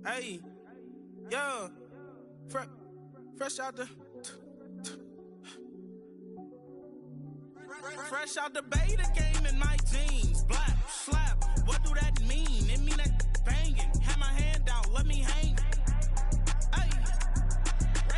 Hey, yeah, fresh out the beta game in my jeans. Black slap, what do that mean? It mean that banging. Have my hand out, let me hang. Hey,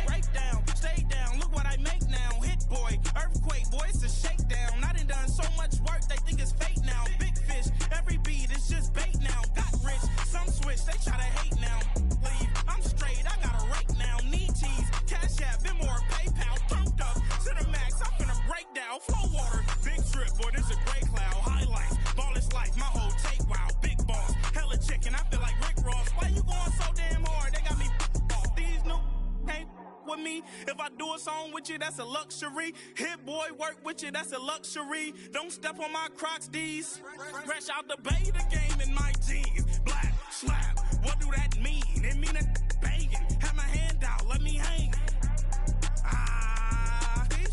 break down, stay down. Look what I make now. Hit boy, earthquake, boy, it's a shakedown. I done so much work, they think it's fate now. Big fish, every beat is just bait now. Got rich, some switch, they try to hate now. Leave, I'm straight, I got a rake now. Need cheese, cash app, Venmo, PayPal. Turned up to the max, I'm finna break down. Flow water, big drip, boy, this a gray cloud. Highlights, ball is life, my whole take, wow. Big boss, hella chicken, I feel like Rick Ross. Why you going so damn hard? They got me off. These new ain't with me. If I do a song with you, that's a luxury. Hit boy, work with you, that's a luxury. Don't step on my Crocs, D's. Fresh out the beta game in my jeans. Black slap, what do that mean? It mean that banging. Have my hand out, let me hang.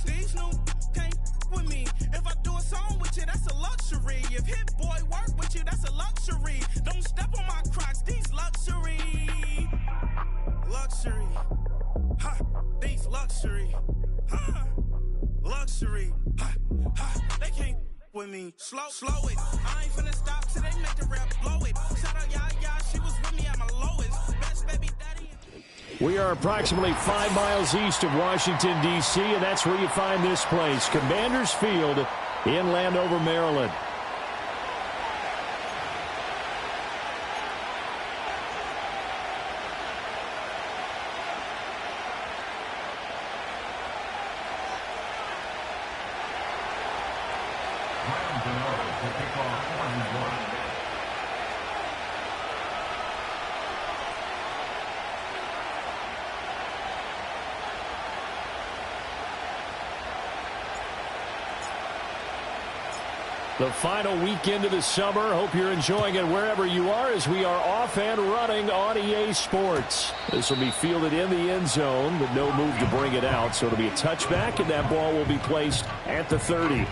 These new can't with me. If I do a song with you, that's a luxury. If hit boy work with you, that's a luxury. Don't step on my Crocs, these luxury. Luxury. Ha, these luxury. Ha, luxury. Ha, ha, they can't with me. Slow it. I ain't finna stop till they make the rap blow it. Shout out, yeah, she was with me at my lowest. Best baby daddy. We are approximately 5 miles east of Washington, D.C., and that's where you find this place, Commanders Field in Landover, Maryland. The final weekend of the summer. Hope you're enjoying it wherever you are as we are off and running on EA Sports. This will be fielded in the end zone, but no move to bring it out. So it'll be a touchback, and that ball will be placed at the 30.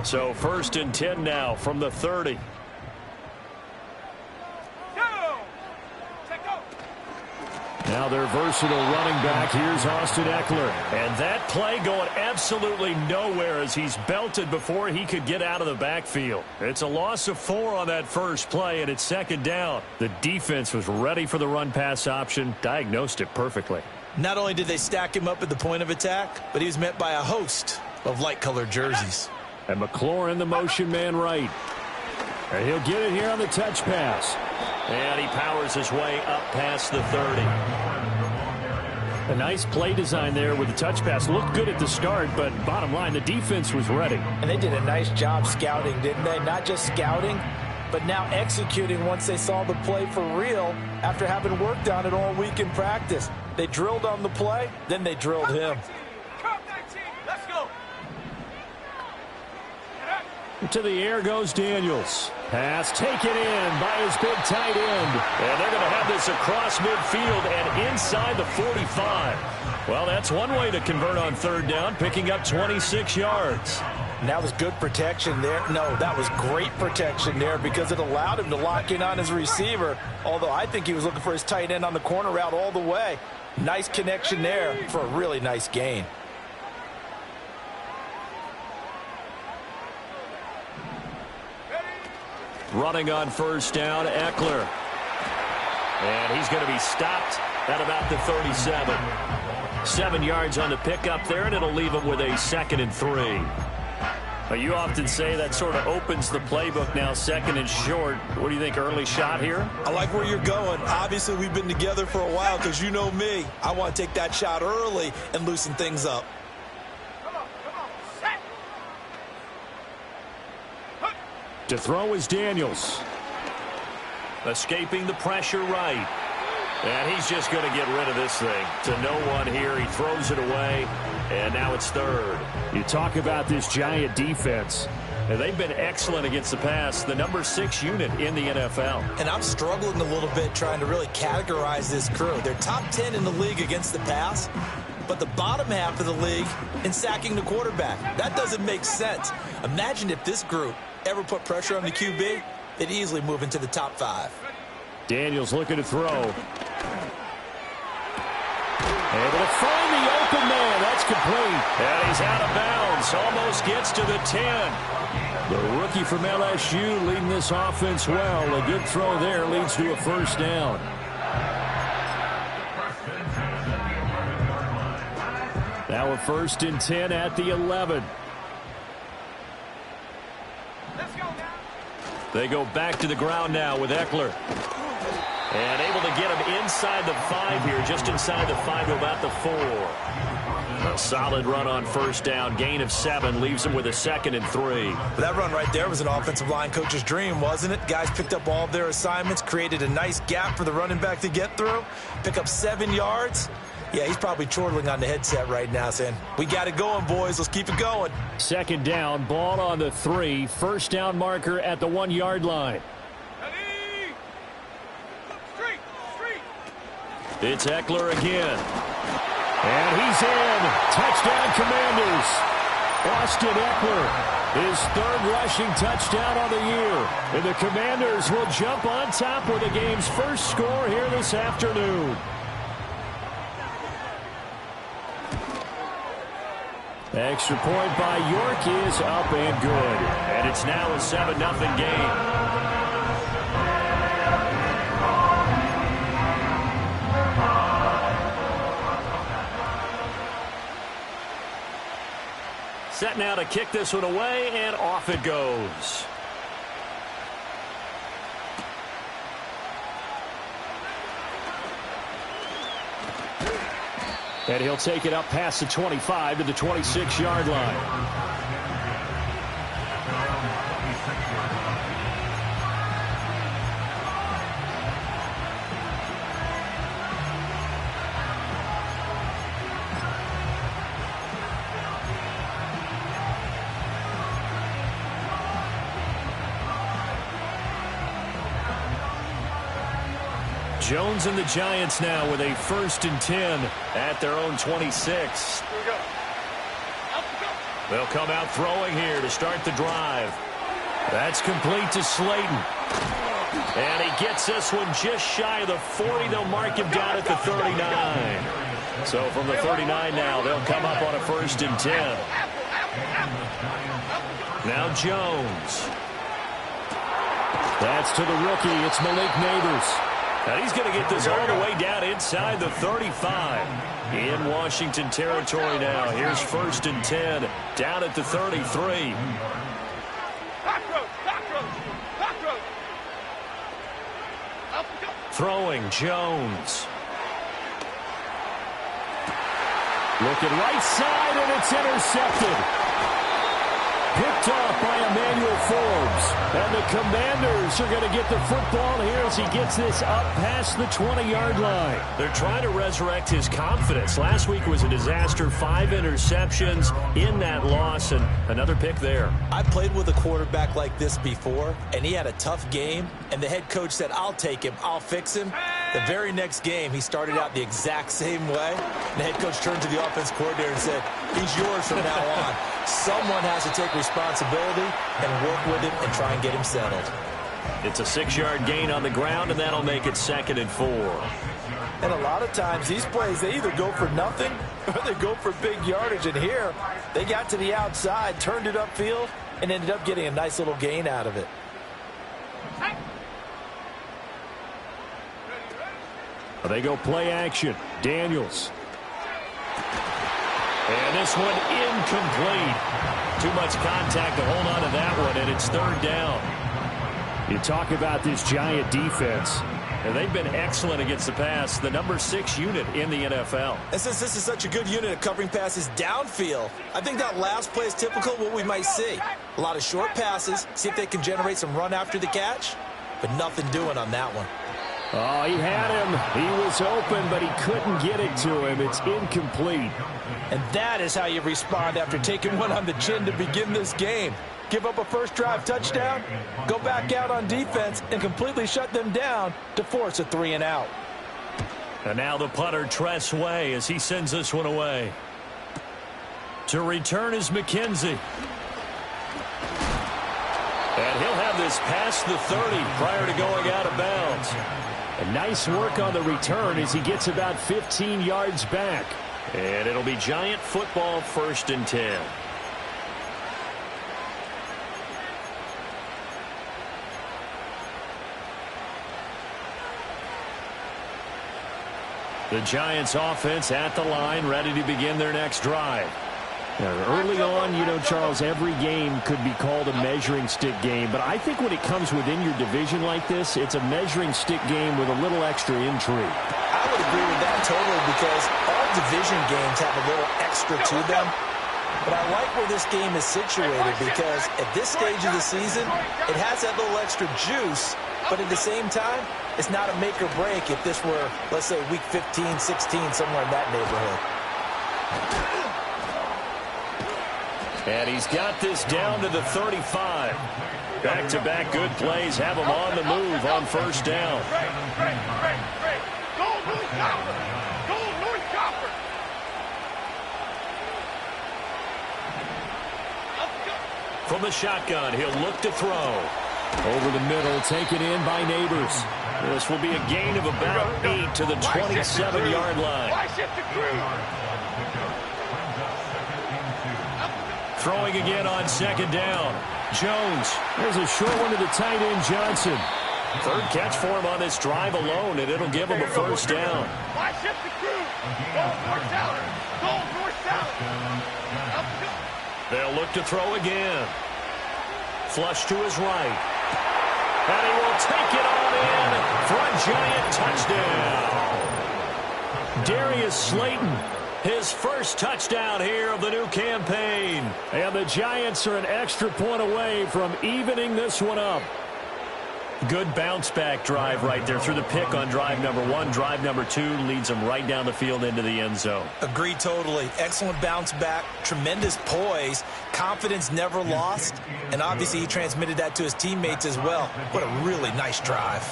So 1st and 10 now from the 30. Now their versatile running back. Here's Austin Ekeler. And that play going absolutely nowhere as he's belted before he could get out of the backfield. It's a loss of 4 on that first play, and it's 2nd down. The defense was ready for the run-pass option, diagnosed it perfectly. Not only did they stack him up at the point of attack, but he was met by a host of light-colored jerseys. And McLaurin, the motion man right. And he'll get it here on the touch pass. And he powers his way up past the 30. A nice play design there with the touch pass. Looked good at the start, but bottom line, the defense was ready. And they did a nice job scouting, didn't they? Not just scouting, but now executing once they saw the play for real after having worked on it all week in practice. They drilled on the play, then they drilled him. To the air goes Daniels. Pass taken in by his big tight end. And they're going to have this across midfield and inside the 45. Well, that's one way to convert on 3rd down, picking up 26 yards. And that was good protection there. No, that was great protection there because it allowed him to lock in on his receiver, although I think he was looking for his tight end on the corner route all the way. Nice connection there for a really nice gain. Running on 1st down, Ekeler. And he's going to be stopped at about the 37. 7 yards on the pickup there, and it'll leave him with a 2nd and 3. But you often say that sort of opens the playbook now, 2nd and short. What do you think, early shot here? I like where you're going. Obviously, we've been together for a while because you know me. I want to take that shot early and loosen things up. To throw is Daniels. Escaping the pressure right. And he's just going to get rid of this thing. To no one here. He throws it away, and now it's third. You talk about this Giant defense. And they've been excellent against the pass, the number 6 unit in the NFL. And I'm struggling a little bit trying to really categorize this crew. They're top 10 in the league against the pass, but the bottom half of the league in sacking the quarterback. That doesn't make sense. Imagine if this group ever put pressure on the QB, they'd easily move into the top 5. Daniels looking to throw. Able to find the open man. That's complete. And he's out of bounds. Almost gets to the 10. The rookie from LSU leading this offense well. A good throw there leads to a first down. Now a 1st and 10 at the 11. They go back to the ground now with Eckler. And able to get him inside the 5 here, just inside the 5 to about the 4. A solid run on first down. Gain of 7 leaves him with a 2nd and 3. That run right there was an offensive line coach's dream, wasn't it? Guys picked up all of their assignments, created a nice gap for the running back to get through, pick up 7 yards. Yeah, he's probably chortling on the headset right now saying, we got it going, boys. Let's keep it going. 2nd down, ball on the 3. First down marker at the 1-yard line. It's Eckler again. And he's in. Touchdown, Commanders. Austin Eckler, his 3rd rushing touchdown on the year. And the Commanders will jump on top with the game's first score here this afternoon. Extra point by York is up and good. And it's now a 7-0 game. Set now to kick this one away, and off it goes. And he'll take it up past the 25 to the 26-yard line. Jones and the Giants now with a 1st and 10 at their own 26. They'll come out throwing here to start the drive. That's complete to Slayton. And he gets this one just shy of the 40. They'll mark him down at the 39. So from the 39 now, they'll come up on a 1st and 10. Now Jones. That's to the rookie. It's Malik Neighbors. And he's going to get this all the way down inside the 35. In Washington territory now. Here's 1st and 10 down at the 33. Throwing Jones. Looking right side, and it's intercepted. Picked off by Emmanuel Forbes. And the Commanders are going to get the football here as he gets this up past the 20-yard line. They're trying to resurrect his confidence. Last week was a disaster. 5 interceptions in that loss, and another pick there. I played with a quarterback like this before, and he had a tough game, and the head coach said, I'll take him, I'll fix him. The very next game, he started out the exact same way. And the head coach turned to the offense coordinator and said, he's yours from now on. Someone has to take responsibility and work with him and try and get him settled. It's a 6-yard gain on the ground, and that'll make it 2nd and 4. And a lot of times, these plays, they either go for nothing or they go for big yardage. And here, they got to the outside, turned it upfield, and ended up getting a nice little gain out of it. They go play action. Daniels. And this one incomplete. Too much contact to hold on to that one, and it's 3rd down. You talk about this Giant defense. And they've been excellent against the pass, the number 6 unit in the NFL. And since this is such a good unit at covering passes downfield, I think that last play is typical of what we might see. A lot of short passes, see if they can generate some run after the catch, but nothing doing on that one. Oh, he had him. He was open, but he couldn't get it to him. It's incomplete. And that is how you respond after taking one on the chin to begin this game. Give up a first drive touchdown, go back out on defense, and completely shut them down to force a 3-and-out. And now the punter, Tress Way, as he sends this one away. To return is McKenzie. And he'll have this past the 30 prior to going out of bounds. And nice work on the return as he gets about 15 yards back. And it'll be Giant football, 1st and 10. The Giants offense at the line, ready to begin their next drive. Now, early on, you know, Charles, every game could be called a measuring stick game. But I think when it comes within your division like this, it's a measuring stick game with a little extra intrigue. I would agree with that totally because all division games have a little extra to them. But I like where this game is situated because at this stage of the season, it has that little extra juice. But at the same time, it's not a make or break if this were, let's say, week 15, 16, somewhere in that neighborhood. And he's got this down to the 35. Back-to-back good plays have him on the move on 1st down. Go North Copper! Go North Copper! From the shotgun, he'll look to throw. Over the middle, taken in by Neighbors. This will be a gain of about 8 to the 27-yard line. Throwing again on 2nd down. Jones. There's a short one to the tight end, Johnson. 3rd catch for him on this drive alone, and it'll give him a 1st down. They'll look to throw again. Flush to his right. And he will take it on in for a Giant touchdown. Darius Slayton, his 1st touchdown here of the new campaign. And the Giants are an extra point away from evening this one up. Good bounce-back drive right there through the pick on drive number 1. Drive number 2 leads them right down the field into the end zone. Agree totally. Excellent bounce back, tremendous poise, confidence never lost, and obviously he transmitted that to his teammates as well. What a really nice drive.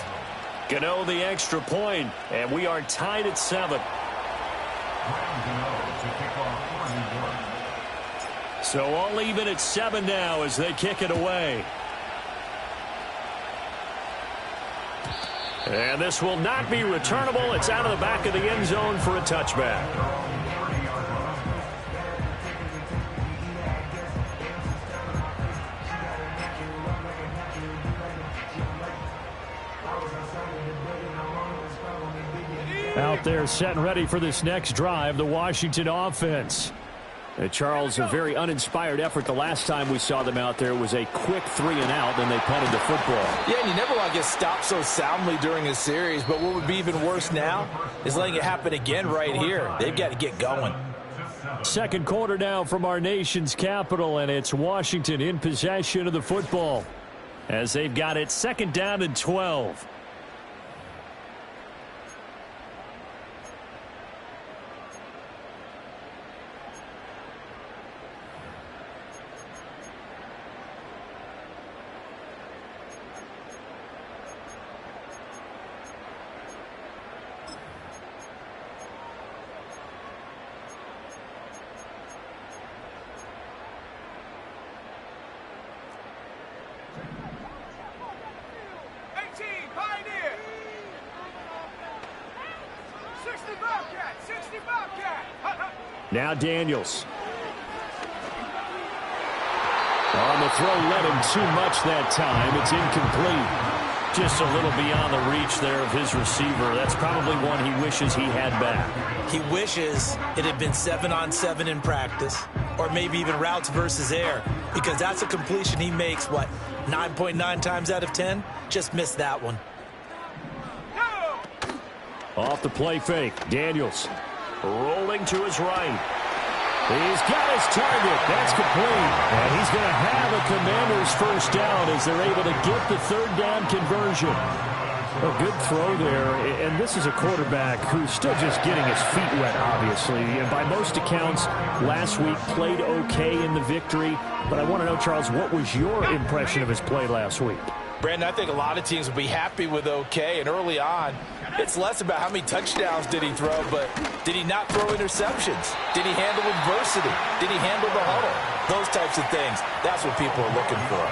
Gano the extra point, and we are tied at 7. So all even at 7 now as they kick it away. And this will not be returnable. It's out of the back of the end zone for a touchback. Out there set and ready for this next drive, the Washington offense. Charles, a very uninspired effort the last time we saw them out there. It was a quick 3-and-out, then they punted the football. Yeah, and you never want to get stopped so soundly during a series, but what would be even worse now is letting it happen again right here. They've got to get going. 2nd quarter now from our nation's capital, and it's Washington in possession of the football as they've got it 2nd down and 12. Now Daniels. On the throw, led him too much that time. It's incomplete. Just a little beyond the reach there of his receiver. That's probably one he wishes he had back. He wishes it had been 7-on-7 in practice, or maybe even routes versus air, because that's a completion he makes, 9.9 times out of 10? Just missed that one. Off the play fake, Daniels. Rolling to his right. He's got his target. That's complete. And he's going to have a Commanders 1st down as they're able to get the 3rd down conversion. A good throw there, and this is a quarterback who's still just getting his feet wet, obviously. And by most accounts, last week played okay in the victory. But I want to know, Charles, what was your impression of his play last week? Brandon, I think a lot of teams will be happy with okay, and early on, it's less about how many touchdowns did he throw, but did he not throw interceptions? Did he handle adversity? Did he handle the huddle? Those types of things, that's what people are looking for.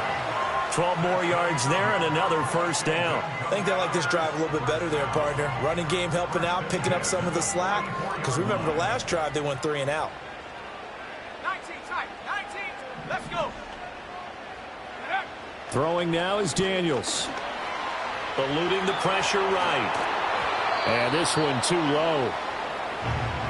12 more yards there and another first down. I think they like this drive a little bit better there, partner. Running game helping out, picking up some of the slack. Because remember the last drive, they went 3 and out. 19, tight, 19, let's go. Throwing now is Daniels. Eluding the pressure right. And this one too low.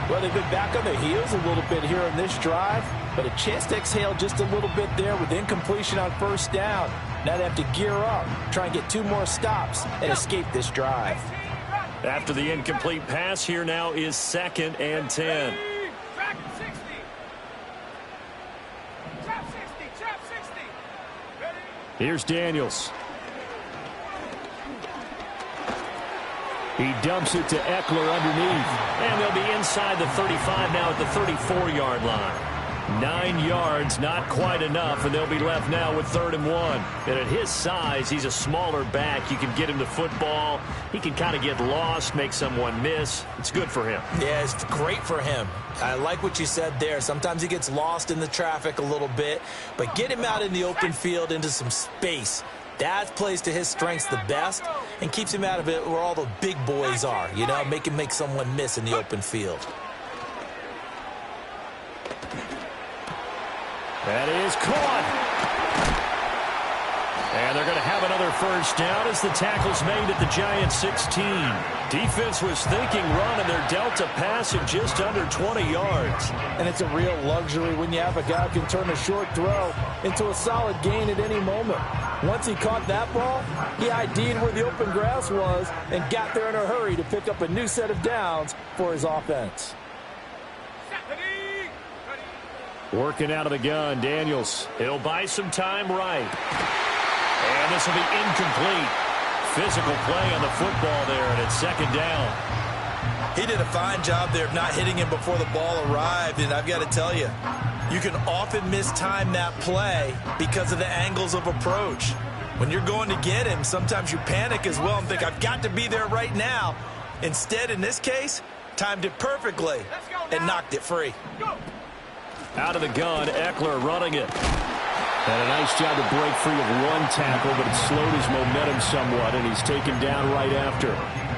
Well, they've been back on their heels a little bit here in this drive, but a chance to exhale just a little bit there with incompletion on first down. Now they have to gear up, try and get 2 more stops, and escape this drive. After the incomplete pass, here now is 2nd and 10. Trap 60. Trap 60, trap 60. Ready? Here's Daniels. He dumps it to Eckler underneath. And they'll be inside the 35 now at the 34-yard line. 9 yards, not quite enough, and they'll be left now with 3rd and 1. And at his size, he's a smaller back. You can get him the football. He can kind of get lost, make someone miss. It's good for him. Yeah, it's great for him. I like what you said there. Sometimes he gets lost in the traffic a little bit, but get him out in the open field into some space. That plays to his strengths the best and keeps him out of it where all the big boys are, you know, make someone miss in the open field. That is caught. And they're going to have another first down as the tackle's made at the Giants 16. Defense was thinking run, and they're dealt a pass of just under 20 yards. And it's a real luxury when you have a guy who can turn a short throw into a solid gain at any moment. Once he caught that ball, he ID'd where the open grass was and got there in a hurry to pick up a new set of downs for his offense. Working out of the gun, Daniels. He'll buy some time right. And this will be incomplete. Physical play on the football there, and it's 2nd down. He did a fine job there of not hitting him before the ball arrived, and I've got to tell you, you can often mistime that play because of the angles of approach. When you're going to get him, sometimes you panic as well and think, I've got to be there right now. Instead, in this case, timed it perfectly and knocked it free. Out of the gun, Eckler running it. And a nice job to break free of one tackle, but it slowed his momentum somewhat, and he's taken down right after.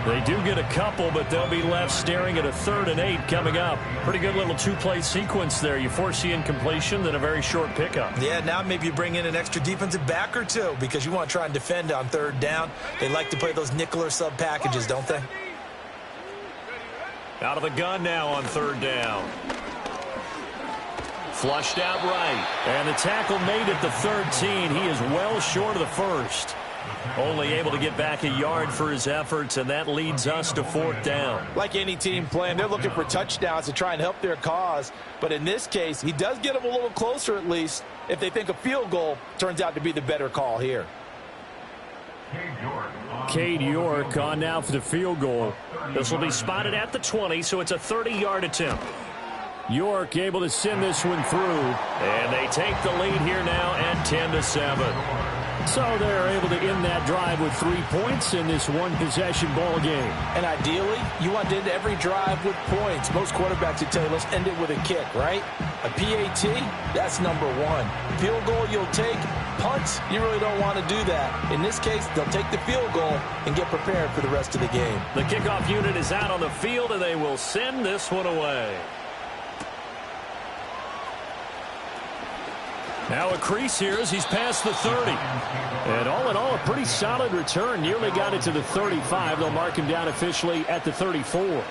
They do get a couple, but they'll be left staring at a 3rd and 8 coming up. Pretty good little 2-play sequence there. You force the incompletion, then a very short pickup. Yeah, now maybe you bring in an extra defensive back or 2 because you want to try and defend on 3rd down. They like to play those nickel or sub packages, don't they? Out of the gun now on 3rd down. Flushed out right. And the tackle made at the 13. He is well short of the first. Only able to get back a yard for his efforts, and that leads us to 4th down. Like any team playing, they're looking for touchdowns to try and help their cause. But in this case, he does get them a little closer at least if they think a field goal turns out to be the better call here. Cade York on now for the field goal. This will be spotted at the 20, so it's a 30-yard attempt. York able to send this one through. And they take the lead here now at 10-7. So they're able to end that drive with 3 points in this one-possession ball game. And ideally, you want to end every drive with points. Most quarterbacks would tell you, let's end it with a kick, right? A PAT, that's number 1. Field goal you'll take. Punts, you really don't want to do that. In this case, they'll take the field goal and get prepared for the rest of the game. The kickoff unit is out on the field, and they will send this one away. Now a crease here as he's past the 30. And all in all, a pretty solid return. Nearly got it to the 35. They'll mark him down officially at the 34.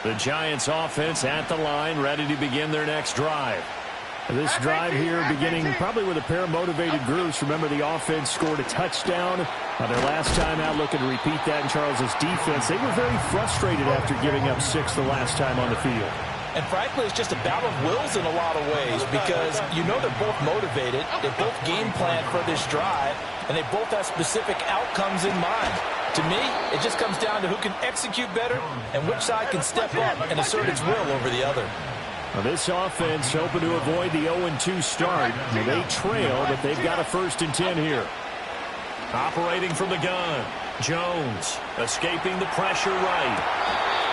The Giants offense at the line, ready to begin their next drive. This drive here beginning probably with a pair of motivated groups. Remember, the offense scored a touchdown on their last time out, looking to repeat that in Charles's defense. They were very frustrated after giving up 6 the last time on the field. And frankly, it's just a battle of wills in a lot of ways because you know they're both motivated. They both game plan for this drive, and they both have specific outcomes in mind. To me, it just comes down to who can execute better and which side can step up and assert its will over the other. Now this offense hoping to avoid the 0-2 start. They trail, but they've got a 1st and 10 here. Operating from the gun. Jones escaping the pressure right.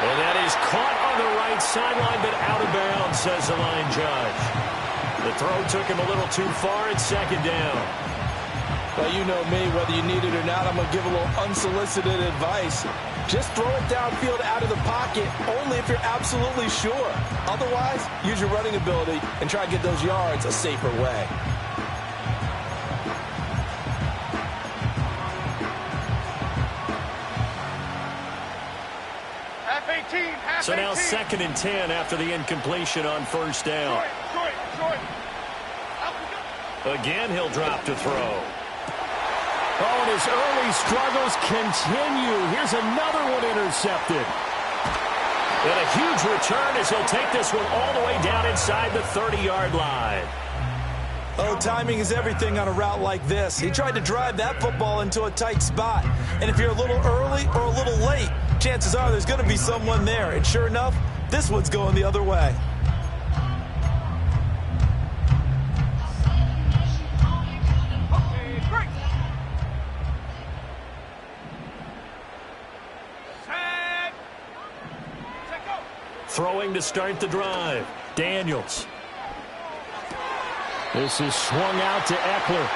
And that is caught on the right sideline, but out of bounds, says the line judge. The throw took him a little too far. It's 2nd down. Well, you know me, whether you need it or not, I'm going to give a little unsolicited advice. Just throw it downfield out of the pocket only if you're absolutely sure. Otherwise, use your running ability and try to get those yards a safer way. So now 2nd and 10 after the incompletion on 1st down. Again, he'll drop to throw. Oh, and his early struggles continue. Here's another one intercepted. And a huge return as he'll take this one all the way down inside the 30-yard line. Oh, timing is everything on a route like this. He tried to drive that football into a tight spot. And if you're a little early or a little late, chances are there's going to be someone there. And sure enough, this one's going the other way. Throwing to start the drive. Daniels. This is swung out to Eckler.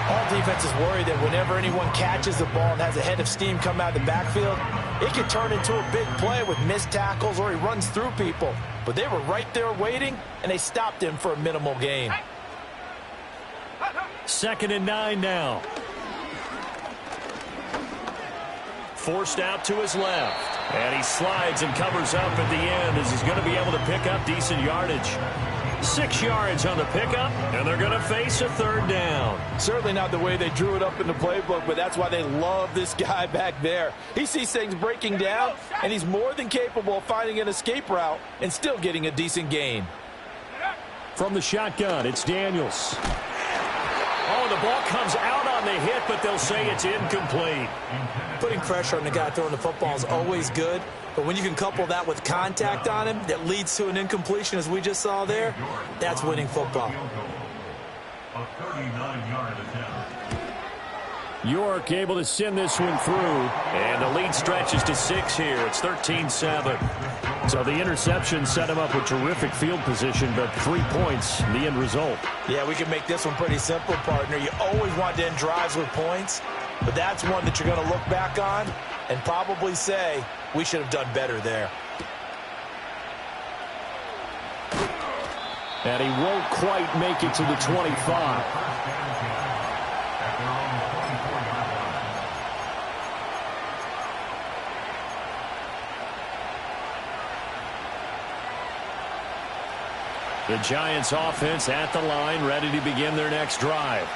All defenses worry that whenever anyone catches the ball and has a head of steam come out of the backfield, it could turn into a big play with missed tackles or he runs through people. But they were right there waiting, and they stopped him for a minimal gain. 2nd and 9 now. Forced out to his left. And he slides and covers up at the end as he's going to be able to pick up decent yardage. 6 yards on the pickup, and they're going to face a 3rd down. Certainly not the way they drew it up in the playbook, but that's why they love this guy back there. He sees things breaking down, and he's more than capable of finding an escape route and still getting a decent gain. From the shotgun, it's Daniels. Oh, the ball comes out on the hit, but they'll say it's incomplete. Putting pressure on the guy throwing the football is always good, but when you can couple that with contact on him that leads to an incompletion, as we just saw there, that's winning football. A 39-yard attempt. York able to send this one through. And the lead stretches to 6 here. It's 13-7. So the interception set him up with terrific field position, but 3 points, the end result. Yeah, we can make this one pretty simple, partner. You always want to end drives with points, but that's one that you're going to look back on and probably say, we should have done better there. And he won't quite make it to the 25. The Giants offense at the line, ready to begin their next drive.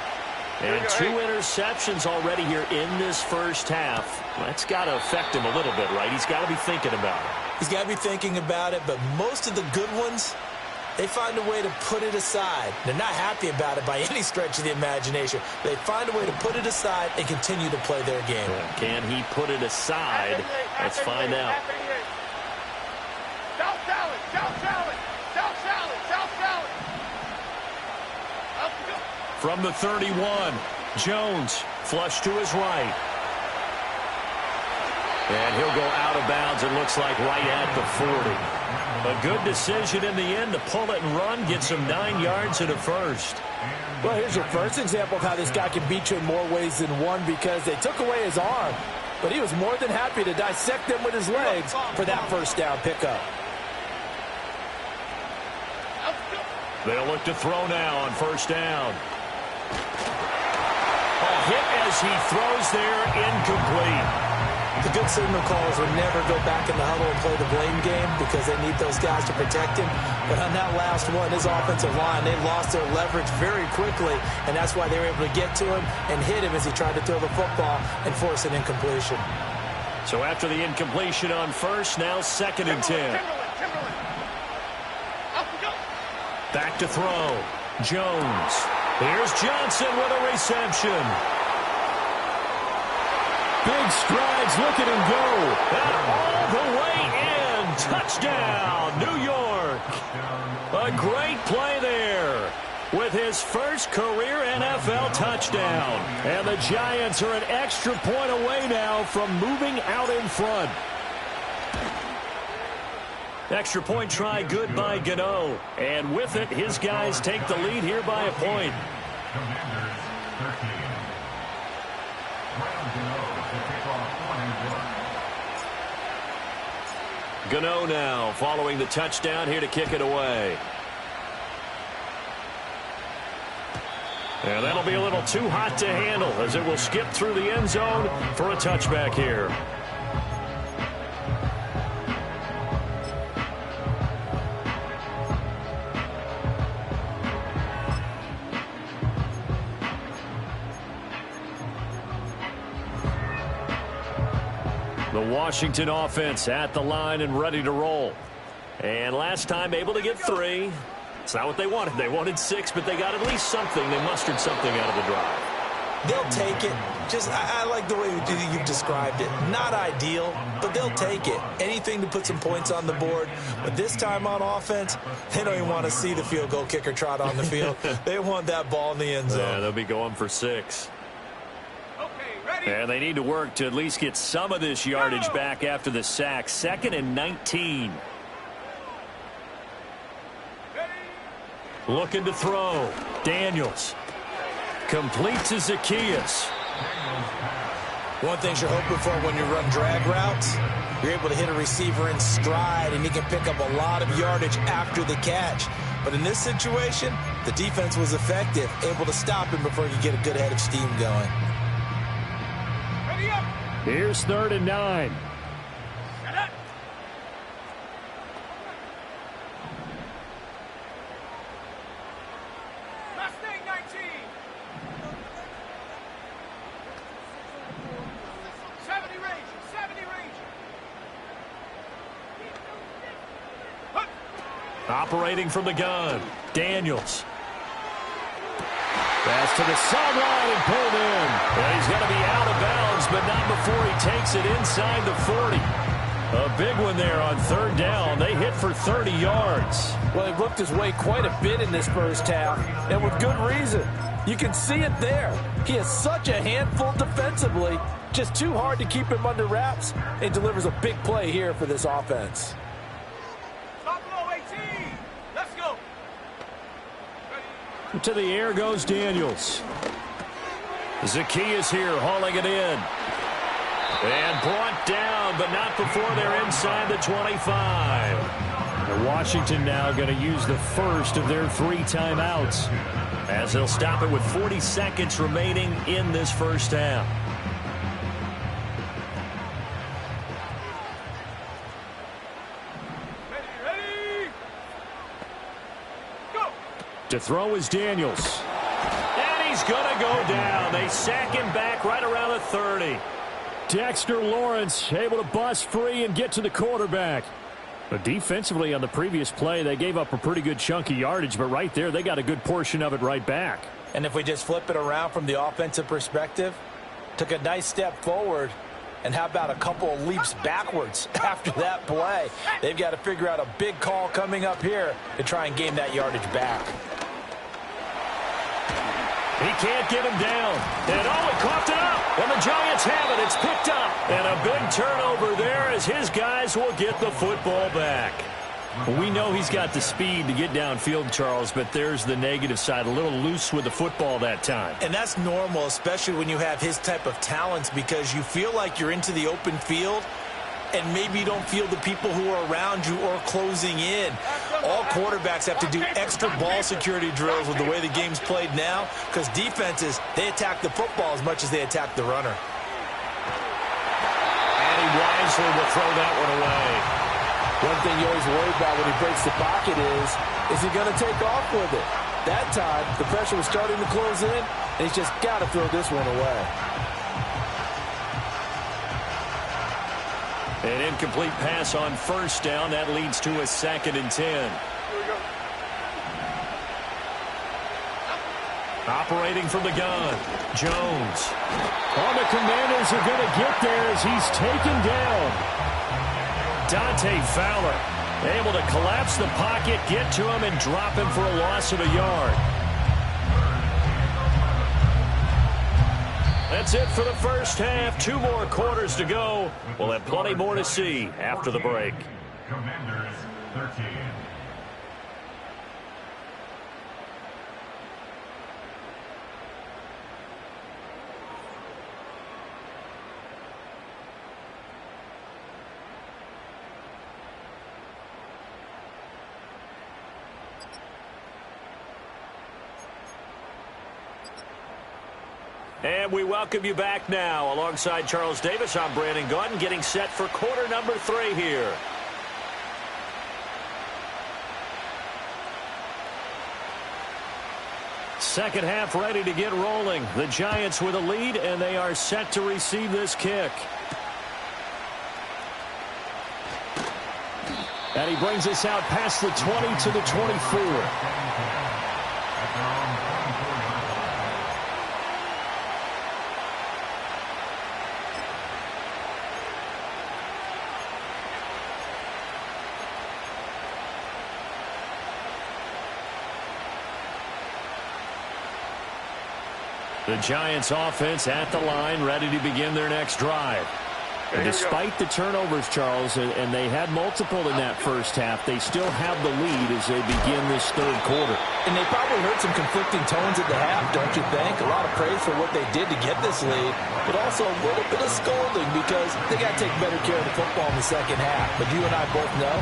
And 2 interceptions already here in this first half. That's got to affect him a little bit, right? He's got to be thinking about it. He's got to be thinking about it, but most of the good ones, they find a way to put it aside. They're not happy about it by any stretch of the imagination. They find a way to put it aside and continue to play their game. Can he put it aside? Let's find out. From the 31, Jones flush to his right. And he'll go out of bounds, it looks like, right at the 40. A good decision in the end to pull it and run, get some 9 yards and a first. Well, here's your first example of how this guy can beat you in more ways than one, because they took away his arm, but he was more than happy to dissect them with his legs for that first down pickup. They'll look to throw now on first down. A hit as he throws there, incomplete. The good signal callers would never go back in the huddle and play the blame game because they need those guys to protect him. But on that last one, his offensive line, they lost their leverage very quickly, and that's why they were able to get to him and hit him as he tried to throw the football and force an incompletion. So after the incompletion on first, now 2nd and 10. Back to throw. Jones. Here's Johnson with a reception. Big strides, look at him go. And all the way in. Touchdown, New York. A great play there with his first career NFL touchdown. And the Giants are an extra point away now from moving out in front. Extra point try good by Gano. And with it, his guys take the lead here by a point. Commanders 13. Graham Gano to kick off 21. Gano now following the touchdown here to kick it away. And that'll be a little too hot to handle as it will skip through the end zone for a touchback here. The Washington offense at the line and ready to roll. And last time able to get 3. It's not what they wanted. They wanted 6, but they got at least something. They mustered something out of the drive. They'll take it. I like the way you've described it. Not ideal, but they'll take it. Anything to put some points on the board. But this time on offense, they don't even want to see the field goal kicker trot on the field. They want that ball in the end zone. Yeah, they'll be going for 6. And they need to work to at least get some of this yardage back after the sack. 2nd and 19. Looking to throw. Daniels. Complete to Zaccheaus. One thing you're hoping for when you run drag routes, you're able to hit a receiver in stride, and he can pick up a lot of yardage after the catch. But in this situation, the defense was effective, able to stop him before he could get a good head of steam going. Here's 3rd and 9. Mustang 19. 70 range. 70 range. Operating from the gun. Daniels. Pass to the sideline and pulled in. And he's going to be out of bounds, but not before he takes it inside the 40. A big one there on 3rd down. They hit for 30 yards. Well, he looked his way quite a bit in this first half, and with good reason. You can see it there. He is such a handful defensively. Just too hard to keep him under wraps, and delivers a big play here for this offense. Top low 18. Let's go. To the air goes Daniels. Zaccheaus here hauling it in. And brought down, but not before they're inside the 25. And Washington now going to use the first of their 3 timeouts, as they'll stop it with 40 seconds remaining in this first half. Ready. Go. to throw is Daniels. And he's going to go down. They sack him back right around the 30. Dexter Lawrence able to bust free and get to the quarterback. But defensively on the previous play, they gave up a pretty good chunk of yardage, but right there they got a good portion of it right back. And if we just flip it around from the offensive perspective, took a nice step forward, and how about a couple of leaps backwards after that play? They've got to figure out a big call coming up here to try and gain that yardage back. He can't get him down. And he coughed it up. And the Giants have it. It's picked up. And a big turnover there as his guys will get the football back. We know he's got the speed to get downfield, Charles, but there's the negative side. A little loose with the football that time. And that's normal, especially when you have his type of talents, because you feel like you're into the open field and maybe you don't feel the people who are around you or closing in. All quarterbacks have to do extra ball security drills with the way the game's played now, because defenses, they attack the football as much as they attack the runner. he wisely will throw that one away. One thing you always worry about when he breaks the pocket is he going to take off with it? That time, the pressure was starting to close in, and he's just got to throw this one away. An incomplete pass on first down. That leads to a 2nd and 10. Operating from the gun, Jones. Oh, the Commanders are going to get there as he's taken down. Dante Fowler able to collapse the pocket, get to him, and drop him for a loss of a yard. That's it for the first half. 2 more quarters to go. We'll have plenty more to see after the break. Commanders 13. And we welcome you back now. Alongside Charles Davis, I'm Brandon Gaudin, getting set for quarter number 3 here. Second half ready to get rolling. The Giants with a lead, and they are set to receive this kick. And he brings us out past the 20 to the 24. The Giants offense at the line, ready to begin their next drive. And despite the turnovers, Charles, and they had multiple in that first half, they still have the lead as they begin this third quarter. And they probably heard some conflicting tones at the half, don't you think? A lot of praise for what they did to get this lead, but also a little bit of scolding because they got to take better care of the football in the second half. But you and I both know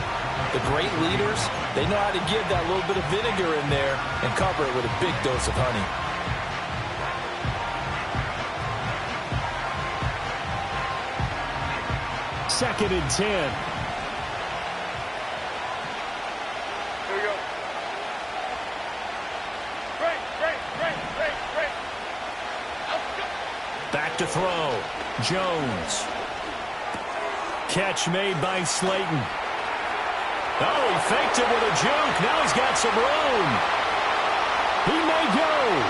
the great leaders, they know how to give that little bit of vinegar in there and cover it with a big dose of honey. Second and 10. Here we go. Great. Back to throw. Jones. Catch made by Slayton. Oh, he faked it with a juke. Now he's got some room. He may go.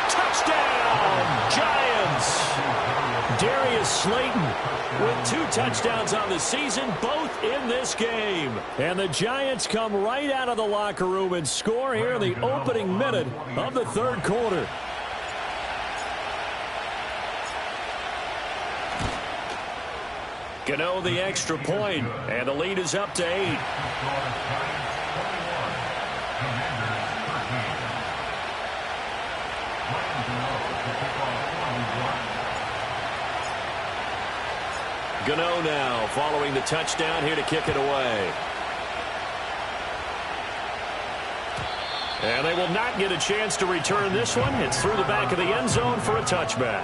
Touchdown, Giants. Darius Slayton with 2 touchdowns on the season, both in this game. And the Giants come right out of the locker room and score here in the opening minute of the third quarter. Gano the extra point, and the lead is up to 8. Gano now following the touchdown here to kick it away. And they will not get a chance to return this one. It's through the back of the end zone for a touchback.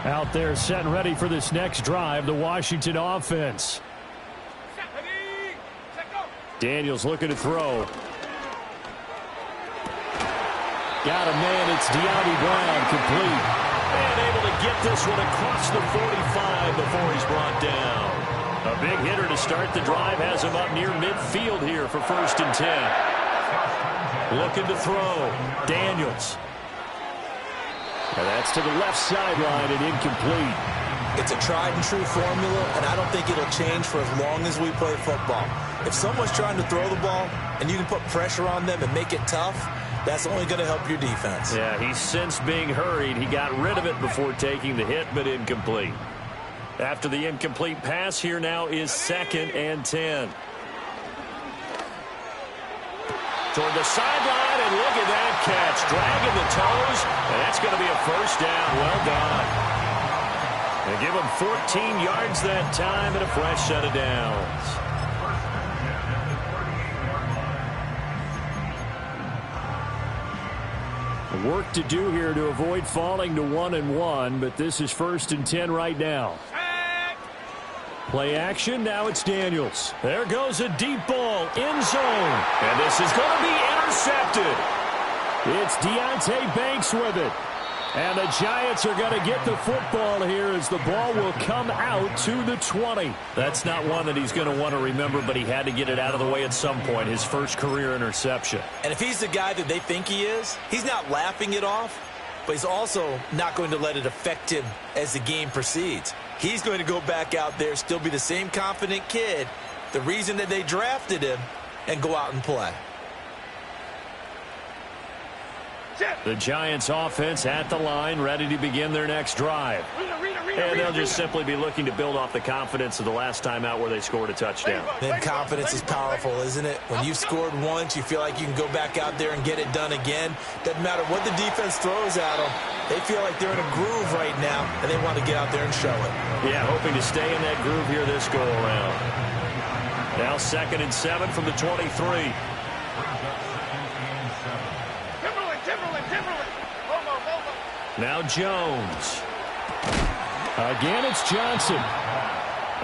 Out there set and ready for this next drive, the Washington offense. Daniels looking to throw. Got a man, it's De'Ami Brown, complete. And able to get this one across the 45 before he's brought down. A big hitter to start the drive has him up near midfield here for 1st and 10. Looking to throw. Daniels. And that's to the left sideline and incomplete. It's a tried-and-true formula, and I don't think it'll change for as long as we play football. If someone's trying to throw the ball and you can put pressure on them and make it tough, that's only going to help your defense. Yeah, he's since being hurried. He got rid of it before taking the hit, but incomplete. After the incomplete pass, here now is 2nd and 10. Toward the sideline, and look at that catch. Dragging the toes, and that's going to be a 1st down. Well done. They give him 14 yards that time and a fresh set of downs. Work to do here to avoid falling to 1-1, but this is 1st and 10 right now. Play action, now it's Daniels. There goes a deep ball, end zone. And this is going to be intercepted. It's Deonte Banks with it. And the Giants are going to get the football here as the ball will come out to the 20. That's not one that he's going to want to remember, but he had to get it out of the way at some point, his first career interception. And if he's the guy that they think he is, he's not laughing it off, but he's also not going to let it affect him as the game proceeds. He's going to go back out there, still be the same confident kid, the reason that they drafted him, and go out and play. The Giants offense at the line, ready to begin their next drive. And they'll just simply be looking to build off the confidence of the last time out where they scored a touchdown. Then confidence is powerful, isn't it? When you've scored once, you feel like you can go back out there and get it done again. Doesn't matter what the defense throws at them. They feel like they're in a groove right now, and they want to get out there and show it. Yeah, hoping to stay in that groove here this go-around. Now 2nd and 7 from the 23. Now Jones. Again, it's Johnson.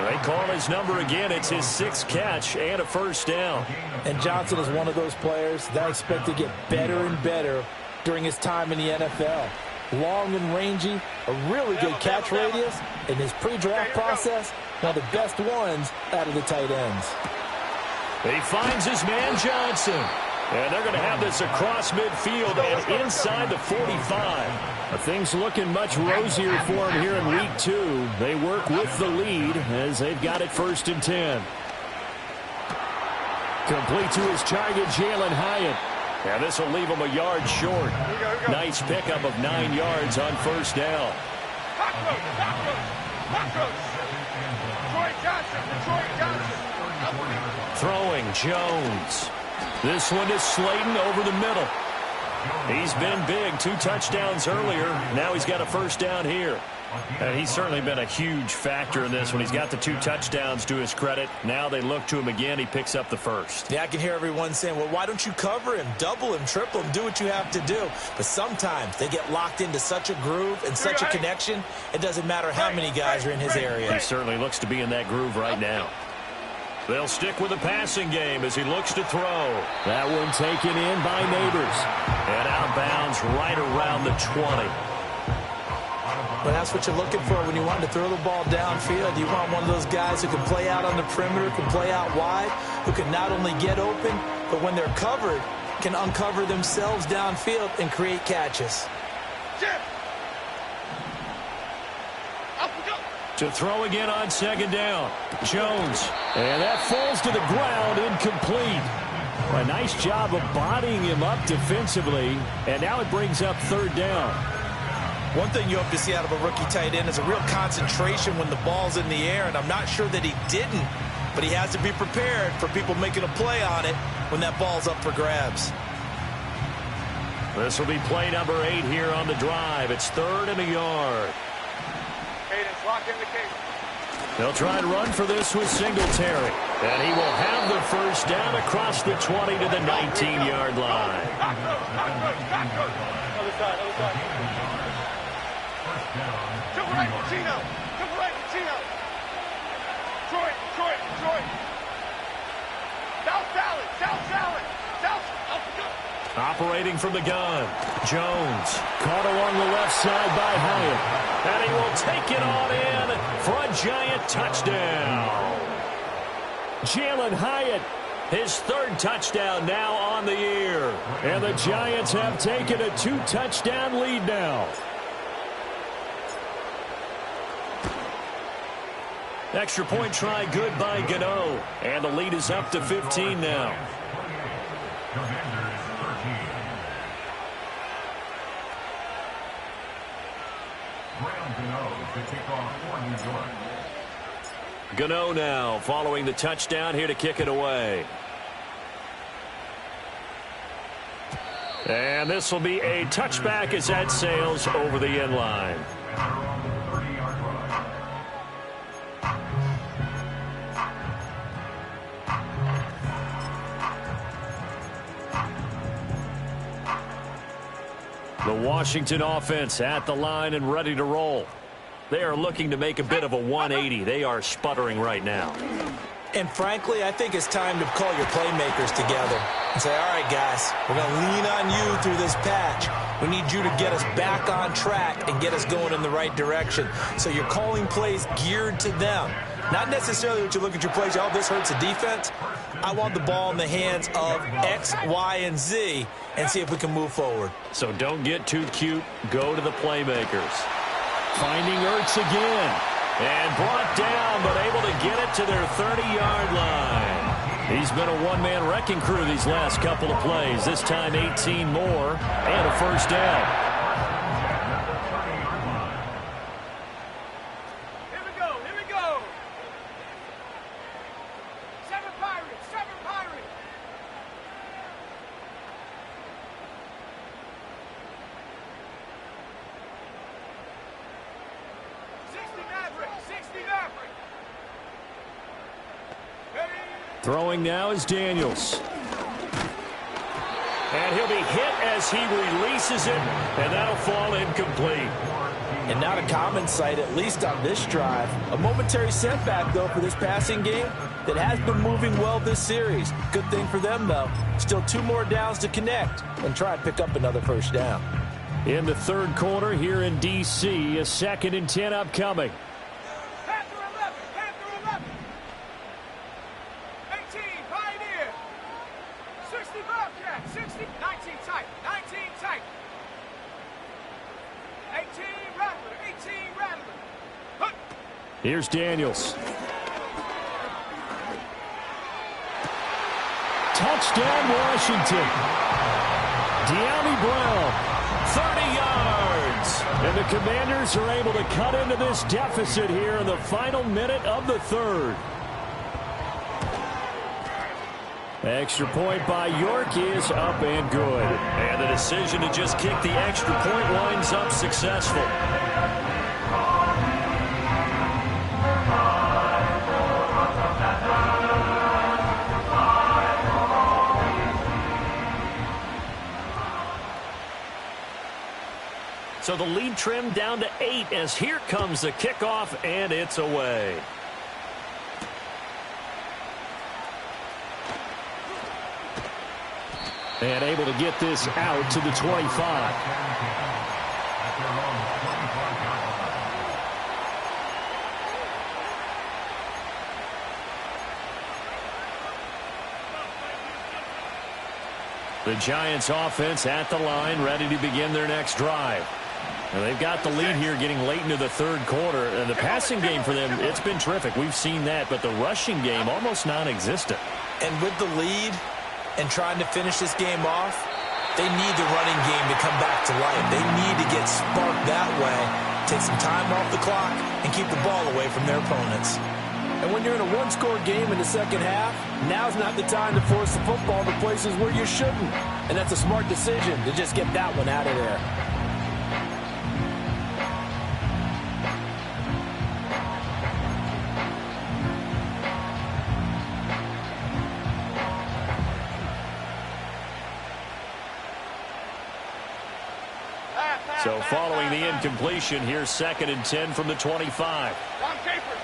They call his number again. It's his 6th catch and a first down. And Johnson is one of those players that I expect to get better and better during his time in the NFL. Long and rangy, a really good catch radius. In his pre-draft process, one of the best ones out of the tight ends. He finds his man Johnson. And they're going to have this across midfield and inside the 45. Things looking much rosier for him here in week 2. They work with the lead as they've got it 1st and 10. Complete to his target, Jalen Hyatt. Yeah, this will leave him a yard short. Nice pickup of 9 yards on first down. Throwing Jones. This one is Slayton over the middle. He's been big, 2 touchdowns earlier. Now he's got a first down here. And he's certainly been a huge factor in this when he's got the 2 touchdowns to his credit. Now they look to him again. He picks up the first. Yeah, I can hear everyone saying, well, why don't you cover him, double him, triple him, do what you have to do. But sometimes they get locked into such a groove and such a connection, it doesn't matter how many guys are in his area. He certainly looks to be in that groove right now. They'll stick with the passing game as he looks to throw. That one taken in by Neighbors. And outbounds right around the 20. Well, that's what you're looking for when you want to throw the ball downfield. You want one of those guys who can play out on the perimeter, can play out wide, who can not only get open, but when they're covered, can uncover themselves downfield and create catches. To throw again on 2nd down. Jones. And that falls to the ground, incomplete. A nice job of bodying him up defensively. And now it brings up 3rd down. One thing you hope to see out of a rookie tight end is a real concentration when the ball's in the air, and I'm not sure that he didn't, but he has to be prepared for people making a play on it when that ball's up for grabs. This will be play number 8 here on the drive. It's 3rd and a yard. Cadence, lock in the cadence. They'll try and run for this with Singletary. And he will have the first down across the 20 to the 19-yard line. Other side, other side. Triple right, Chino. Triple right, Chino. Detroit. South salad, south salad. Operating from the gun. Jones. Caught along the left side by Hyatt. And he will take it on in for a Giant touchdown. Jalen Hyatt. His 3rd touchdown now on the year. And the Giants have taken a 2-touchdown lead now. Extra point try good by Gano. And the lead is up to 15 now. Gano now following the touchdown here to kick it away. And this will be a touchback as that sails over the end line. The Washington offense at the line and ready to roll. They are looking to make a bit of a 180. They are sputtering right now. And frankly, I think it's time to call your playmakers together and say, all right, guys, we're going to lean on you through this patch. We need you to get us back on track and get us going in the right direction. So you're calling plays geared to them. Not necessarily what you look at your plays, oh, this hurts the defense. I want the ball in the hands of X, Y, and Z and see if we can move forward. So don't get too cute. Go to the playmakers. Finding Ertz again. And brought down, but able to get it to their 30-yard line. He's been a one-man wrecking crew these last couple of plays. This time 18 more and a first down. Throwing now is Daniels. And he'll be hit as he releases it, and that'll fall incomplete. And not a common sight, at least on this drive. A momentary setback, though, for this passing game that has been moving well this series. Good thing for them, though. Still 2 more downs to connect and try and pick up another first down. In the third quarter here in D.C., a 2nd and 10 upcoming. Here's Daniels. Touchdown, Washington. De'Ami Brown, 30 yards. And the Commanders are able to cut into this deficit here in the final minute of the third. Extra point by York is up and good. And the decision to just kick the extra point winds up successful. So the lead trimmed down to 8 as here comes the kickoff, and it's away. And able to get this out to the 25. The Giants offense at the line, ready to begin their next drive. And they've got the lead here getting late into the third quarter. And the passing game for them, it's been terrific. We've seen that, but the rushing game almost non-existent. And with the lead and trying to finish this game off, they need the running game to come back to life. They need to get sparked that way, take some time off the clock, and keep the ball away from their opponents. And when you're in a one-score game in the second half, now's not the time to force the football to places where you shouldn't. And that's a smart decision to just get that one out of there. So following the incompletion, here's 2nd and 10 from the 25. Dom Capers.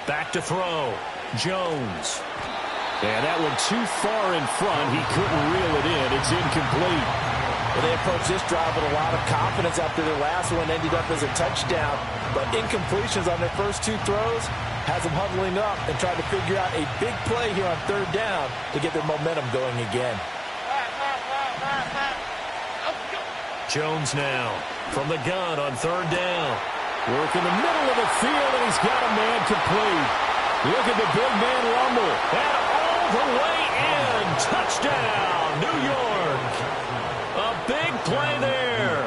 Back to throw. Jones. And that one too far in front. He couldn't reel it in. It's incomplete. Well, they approached this drive with a lot of confidence after their last one ended up as a touchdown. But incompletions on their first 2 throws has them huddling up and trying to figure out a big play here on 3rd down to get their momentum going again. Jones now from the gun on 3rd down. Work in the middle of the field, and he's got a man complete. Look at the big man rumble. And all the way in. Touchdown, New York. A big play there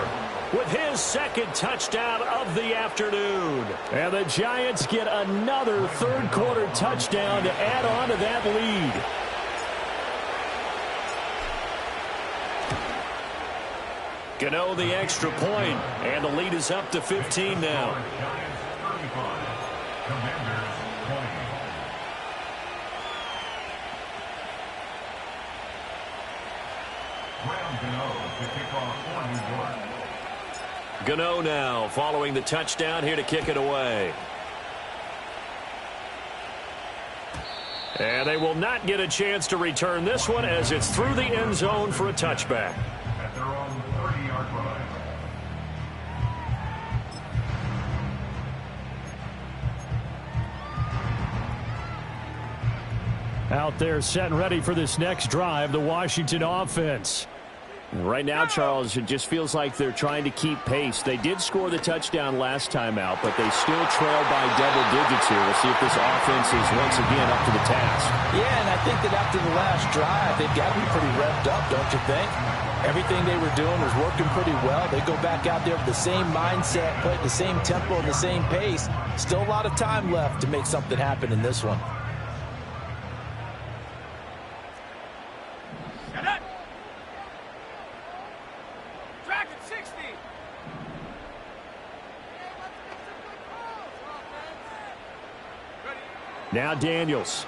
with his 2nd touchdown of the afternoon. And the Giants get another third quarter touchdown to add on to that lead. Gano the extra point, and the lead is up to 15 now. Gano now following the touchdown here to kick it away. And they will not get a chance to return this one as it's through the end zone for a touchback. At their own 30-yard line. Out there set and ready for this next drive, the Washington offense. Right now, Charles, it just feels like they're trying to keep pace. They did score the touchdown last time out, but they still trail by double digits here. We'll see if this offense is once again up to the task. Yeah, and I think that after the last drive, they've got to be pretty revved up, don't you think? Everything they were doing was working pretty well. They go back out there with the same mindset, play at the same tempo and the same pace. Still a lot of time left to make something happen in this one. Now Daniels.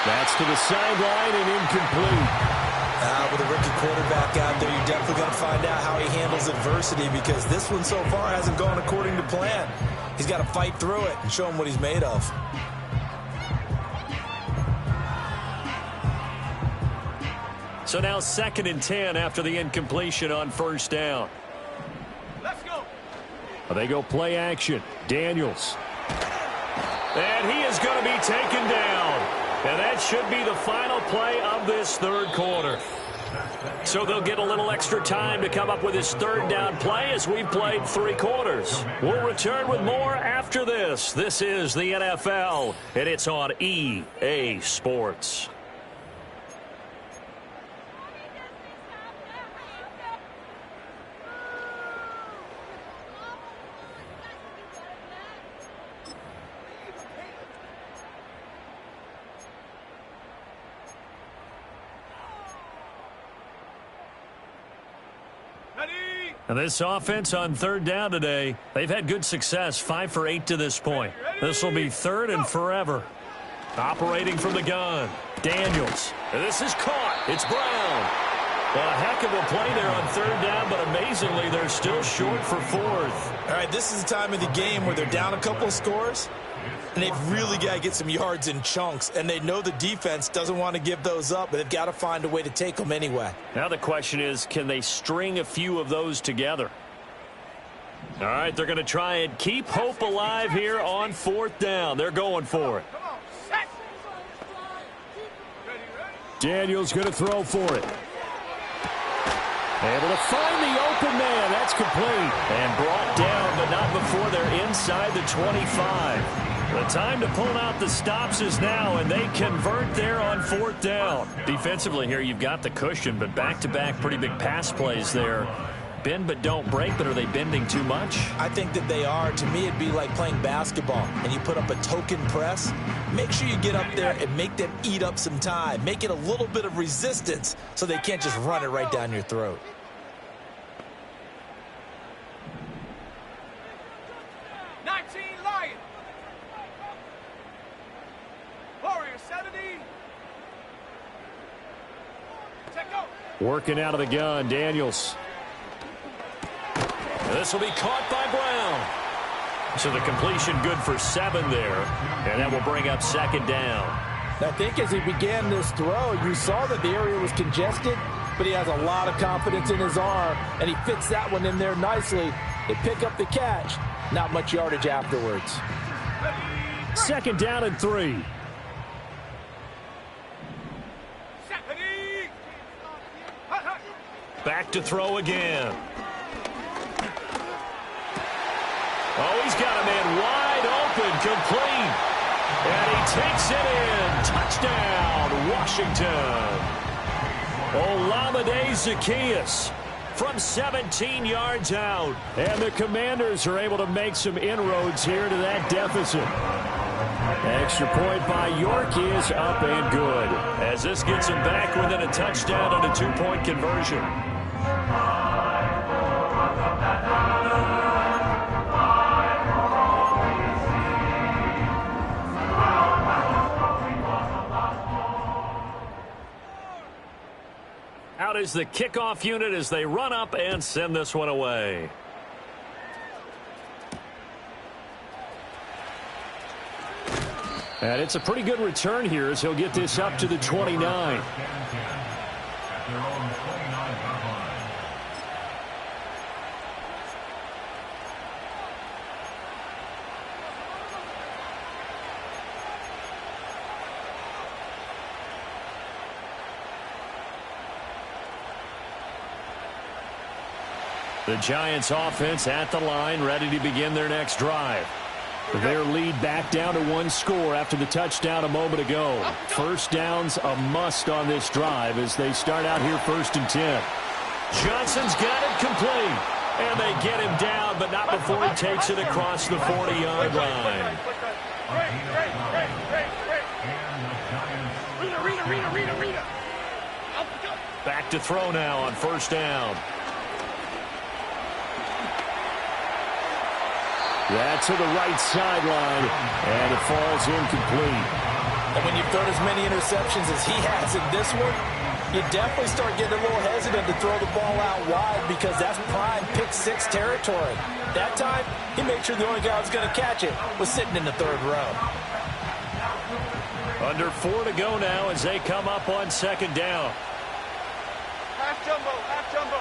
That's to the sideline and incomplete. With a rookie quarterback out there, you're definitely going to find out how he handles adversity because this one so far hasn't gone according to plan. He's got to fight through it and show him what he's made of. So now 2nd and 10 after the incompletion on first down. Let's go. They go play action. Daniels. And he is going to be taken down. And that should be the final play of this third quarter. So they'll get a little extra time to come up with his third down play as we've played 3 quarters. We'll return with more after this. This is the NFL, and it's on EA Sports. And this offense on third down today, they've had good success, 5 for 8 to this point. This will be 3rd and forever. Operating from the gun, Daniels. And this is caught. It's Brown. A heck of a play there on 3rd down, but amazingly, they're still short for 4th. All right, this is the time of the game where they're down a couple of scores, and they've really got to get some yards in chunks, and they know the defense doesn't want to give those up, but they've got to find a way to take them anyway. Now the question is, can they string a few of those together? All right, they're going to try and keep hope alive here on 4th down. They're going for it. Daniels going to throw for it. Able to find the open man. That's complete. And brought down, but not before they're inside the 25. The time to pull out the stops is now, and they convert there on 4th down. Defensively here, you've got the cushion, but back-to-back pretty big pass plays there. Bend but don't break, but are they bending too much? I think that they are. To me, it'd be like playing basketball, and you put up a token press. Make sure you get up there and make them eat up some time. Make it a little bit of resistance so they can't just run it right down your throat. Working out of the gun, Daniels. This will be caught by Brown. So the completion good for 7 there. And that will bring up 2nd down. I think as he began this throw, you saw that the area was congested, but he has a lot of confidence in his arm, and he fits that one in there nicely. They pick up the catch. Not much yardage afterwards. 2nd down and 3. Back to throw again. Oh, he's got a man wide open, complete. And he takes it in. Touchdown, Washington. Olamide Zaccheaus from 17 yards out. And the Commanders are able to make some inroads here to that deficit. Extra point by York is up and good. As this gets him back within a touchdown on a 2-point conversion. deploys the kickoff unit as they run up and send this one away. And it's a pretty good return here as he'll get this up to the 29. The Giants offense at the line, ready to begin their next drive. Their lead back down to 1 score after the touchdown a moment ago. First down's a must on this drive as they start out here 1st and 10. Johnson's got it complete. And they get him down, but not before he takes it across the 40-yard line. Back to throw now on 1st down. That's to the right sideline, and it falls incomplete. And when you've thrown as many interceptions as he has in this one, you definitely start getting a little hesitant to throw the ball out wide because that's prime pick-6 territory. That time, he made sure the only guy who was going to catch it was sitting in the 3rd row. Under 4 to go now as they come up on 2nd down. Half jumbo, half jumbo.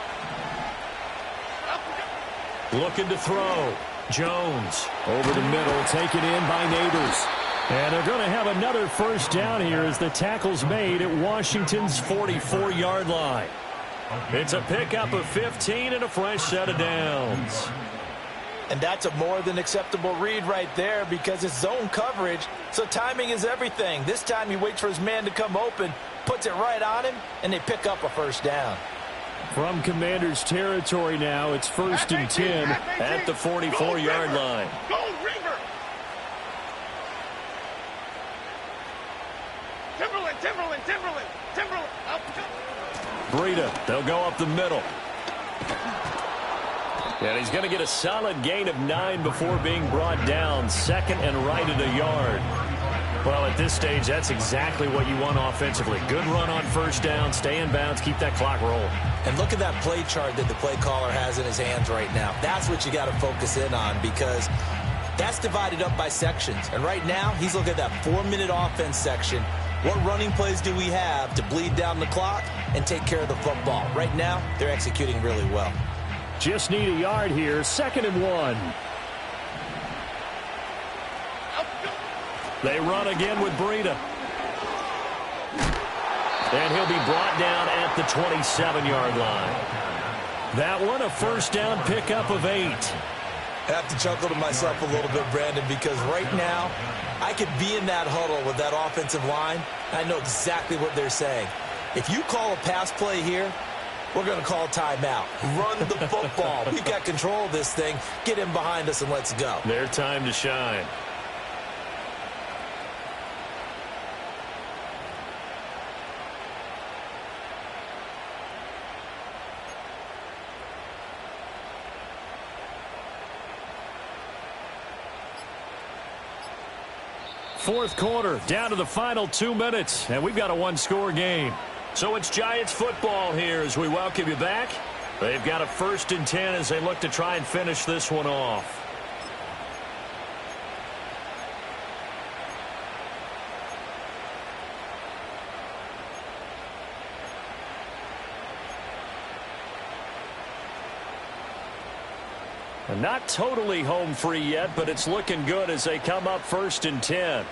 Looking to throw. Jones over the middle, taken in by Neighbors. And they're going to have another 1st down here as the tackle's made at Washington's 44-yard line. It's a pickup of 15 and a fresh set of downs. And that's a more than acceptable read right there because it's zone coverage, so timing is everything. This time he waits for his man to come open, puts it right on him, and they pick up a 1st down. From Commanders territory now, it's 1st and 10 at the 44-yard line. Go, Reaver! Timberland. Breida, they'll go up the middle. And he's going to get a solid gain of 9 before being brought down. 2nd and right at a yard. Well, at this stage, that's exactly what you want offensively. Good run on 1st down, stay in bounds, keep that clock rolling. And look at that play chart that the play caller has in his hands right now. That's what you got to focus in on because that's divided up by sections. And right now, he's looking at that 4-minute offense section. What running plays do we have to bleed down the clock and take care of the football? Right now, they're executing really well. Just need a yard here, 2nd and 1. They run again with Breida. And he'll be brought down at the 27-yard line. That one, a 1st down pickup of 8. I have to chuckle to myself a little bit, Brandon, because right now I could be in that huddle with that offensive line. I know exactly what they're saying. If you call a pass play here, we're going to call timeout. Run the football. We've got control of this thing. Get him behind us and let's go. Their time to shine. Fourth quarter, down to the final 2 minutes, and we've got a 1-score game. So it's Giants football here as we welcome you back. They've got a 1st and 10 as they look to try and finish this one off. Not totally home free yet, but it's looking good as they come up 1st and 10.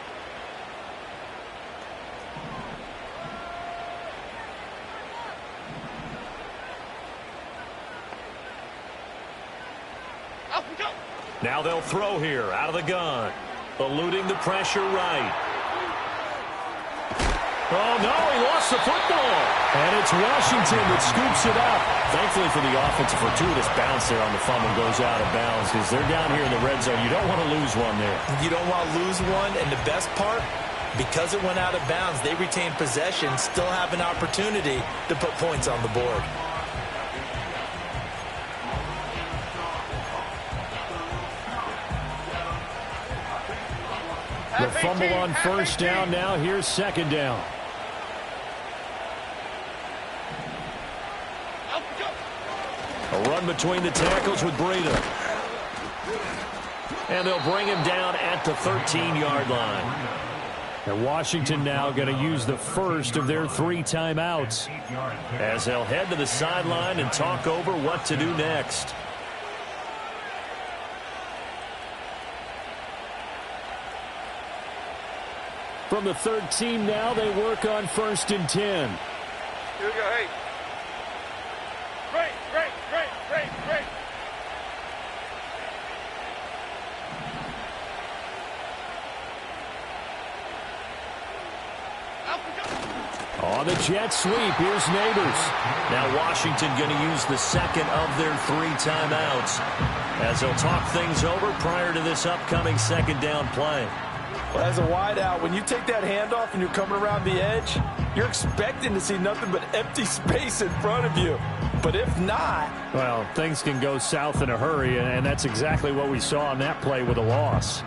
Now they'll throw here out of the gun. Eluding the pressure right. Oh, no, he lost the football. And it's Washington that scoops it up. Thankfully for the offense, a fortuitous bounce there on the fumble goes out of bounds because they're down here in the red zone. You don't want to lose one there. You don't want to lose one, and the best part, because it went out of bounds, they retain possession, still have an opportunity to put points on the board. The fumble on 1st down. Now here's 2nd down. A run between the tackles with Breida. And they'll bring him down at the 13-yard line. And Washington now going to use the first of their 3 timeouts, as they'll head to the sideline and talk over what to do next. From the 13 now, they work on 1st and 10. Here we go, hey. Break. On the jet sweep, here's Neighbors. Now Washington going to use the second of their 3 timeouts as they'll talk things over prior to this upcoming second down play. Well, as a wideout, when you take that handoff and you're coming around the edge, you're expecting to see nothing but empty space in front of you. But if not... well, things can go south in a hurry, and that's exactly what we saw on that play with a loss.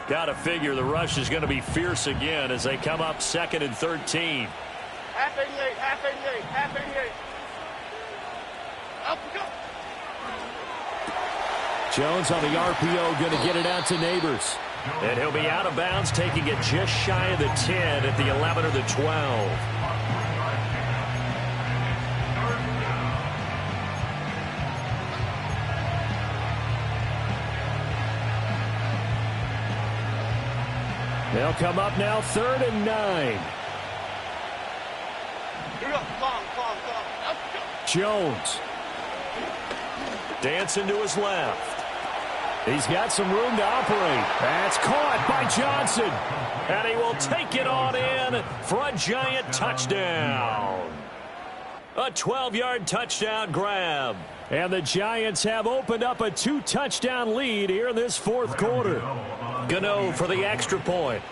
Got to figure the rush is going to be fierce again as they come up 2nd and 13. Half 88. Up we go. Jones on the RPO, going to get it out to Neighbors. And he'll be out of bounds, taking it just shy of the 10 at the 11 or the 12. They'll come up now 3rd and 9. Here we go. Long. Up we go. Jones. Dancing to his left. He's got some room to operate. That's caught by Johnson. And he will take it on in for a giant touchdown. A 12-yard touchdown grab. And the Giants have opened up a 2-touchdown lead here in this 4th quarter. Gano for the extra point.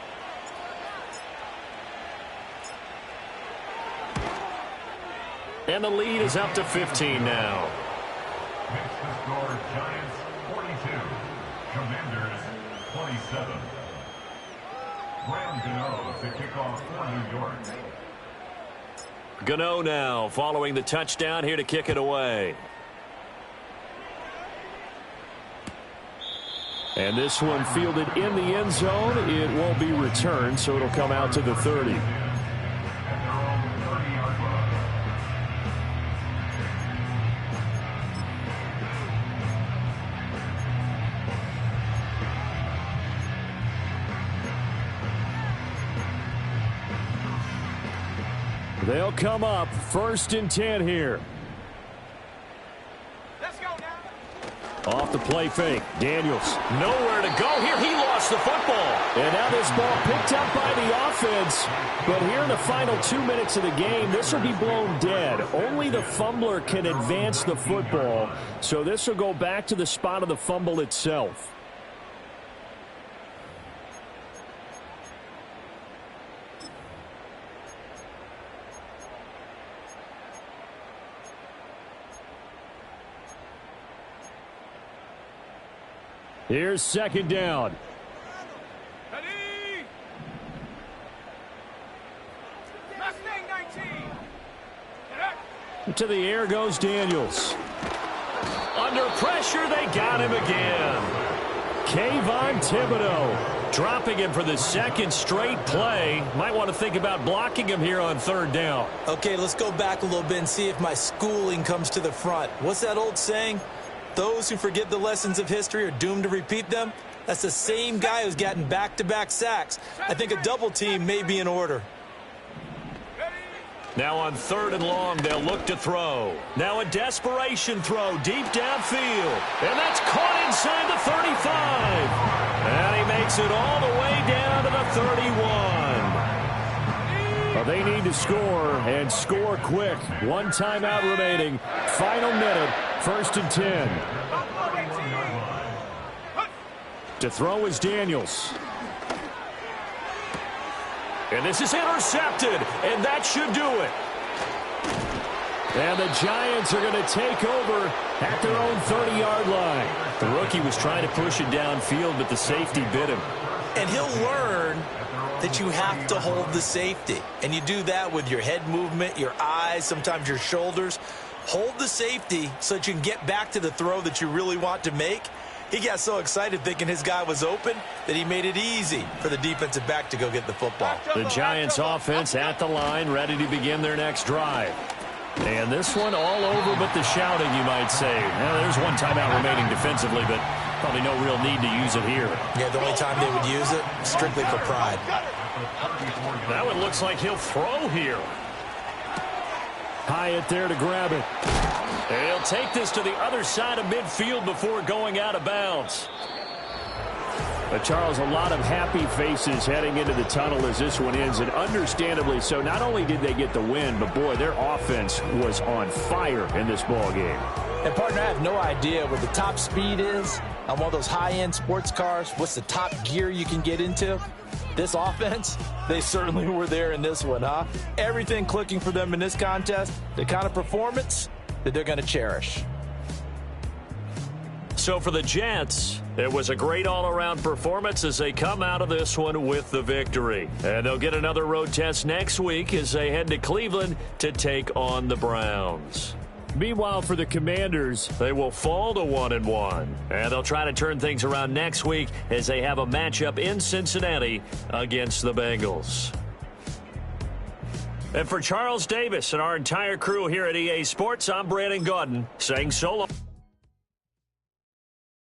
And the lead is up to 15 now. Makes the score Giants 42, Commanders 27. Graham Gano to kick off for New York. Gano now following the touchdown here to kick it away. And this one fielded in the end zone. It won't be returned, so it'll come out to the 30. They'll come up 1st and 10 here. Let's go now. Off the play fake, Daniels. Nowhere to go here. He lost the football. And now this ball picked up by the offense. But here in the final 2 minutes of the game, this will be blown dead. Only the fumbler can advance the football. So this will go back to the spot of the fumble itself. Here's 2nd down. Ready. Mustang 19. To the air goes Daniels. Under pressure, they got him again. Kayvon Thibodeaux. Dropping him for the 2nd straight play. Might want to think about blocking him here on 3rd down. Okay, let's go back a little bit and see if my schooling comes to the front. What's that old saying? Those who forget the lessons of history are doomed to repeat them. That's the same guy who's gotten back-to-back sacks. I think a double team may be in order. Now on 3rd and long, they'll look to throw. Now a desperation throw deep downfield. And that's caught inside the 35. And he makes it all the way down to the 31. Well, they need to score, and score quick. 1 timeout remaining. Final minute, 1st and 10. To throw is Daniels. And this is intercepted, and that should do it. And the Giants are going to take over at their own 30-yard line. The rookie was trying to push it downfield, but the safety bit him. And he'll learn that you have to hold the safety. And you do that with your head movement, your eyes, sometimes your shoulders. Hold the safety so that you can get back to the throw that you really want to make. He got so excited thinking his guy was open that he made it easy for the defensive back to go get the football. The Giants offense at the line, ready to begin their next drive. And this one all over but the shouting, you might say. Now, there's one timeout remaining defensively, but probably no real need to use it here. Yeah, the only time they would use it, strictly for pride. That one looks like he'll throw here. Hyatt there to grab it. And he'll take this to the other side of midfield before going out of bounds. But Charles, a lot of happy faces heading into the tunnel as this one ends, and understandably so. Not only did they get the win, but boy, their offense was on fire in this ball game. And partner, I have no idea what the top speed is on one of those high-end sports cars. What's the top gear you can get into? This offense, they certainly were there in this one, huh? Everything clicking for them in this contest, the kind of performance that they're going to cherish. So for the Jets, it was a great all-around performance as they come out of this one with the victory. And they'll get another road test next week as they head to Cleveland to take on the Browns. Meanwhile, for the Commanders, they will fall to 1-1. And they'll try to turn things around next week as they have a matchup in Cincinnati against the Bengals. And for Charles Davis and our entire crew here at EA Sports, I'm Brandon Gaudin saying so long.